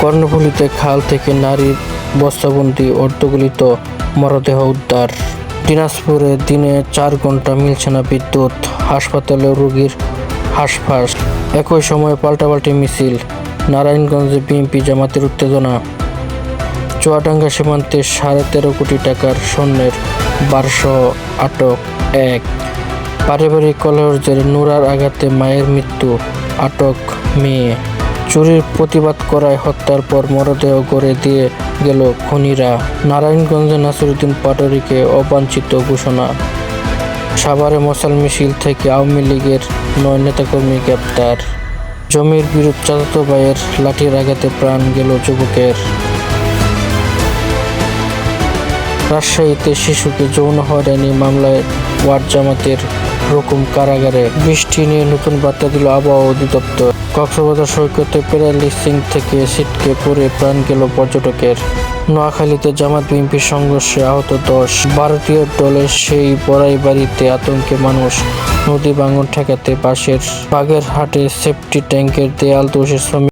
কর্ণফুলীতে খাল থেকে নারীর বস্তাবন্দি অর্ধগলিত মরদেহ উদ্ধার। দিনাজপুরে দিনে 4 ঘন্টা মিলছে না বিদ্যুৎ, হাসপাতালে রোগীর হাঁসফাঁস। একই সময়ে পাল্টাপাল্টি মিছিল, নারায়ণগঞ্জে বিএনপি জামাতের উত্তেজনা। চুয়াডাঙ্গা সীমান্তে 13.5 কোটি টাকার স্বর্ণের বারসহ আটক এক। পারিবারিক কলহের জেরে নুরার আঘাতে মায়ের মৃত্যু, আটক মেয়ে। চুরির প্রতিবাদ করায় হত্যার পর মরদেহ গড়ে দিয়ে গেল খুনিরা। নারায়ণগঞ্জে নাসিরউদ্দিন পাটোয়ারিকে অবাঞ্ছিত ঘোষণা। সাভারে মশাল মিছিল থেকে আওয়ামী লীগের 9 নেতাকর্মী গ্রেপ্তার। জমির বিরোধ, চাচাতো ভাইয়ের লাঠির আঘাতে প্রাণ গেল যুবকের। রাজশাহীতে শিশুকে যৌন হয়রানি মামলায় ওয়ার্ড জামাতের রুকুম কারাগারে। বৃষ্টি নিয়ে নতুন বার্তা দিল আবহাওয়া অধিদপ্তর। কক্সবাজার সৈকতে প্যারালিসিং থেকে ছিটকে পড়ে প্রাণ গেল পর্যটকের। নোয়াখালীতে জামাত বিএনপির সংঘর্ষে আহত 10। ভারতীয় দলের সেই বড়াই বাড়িতে আতঙ্কে মানুষ। নদী ভাঙন ঠেকাতে বাগেরহাটে সেফটি ট্যাঙ্কের দেয়াল ধসে শ্রমিক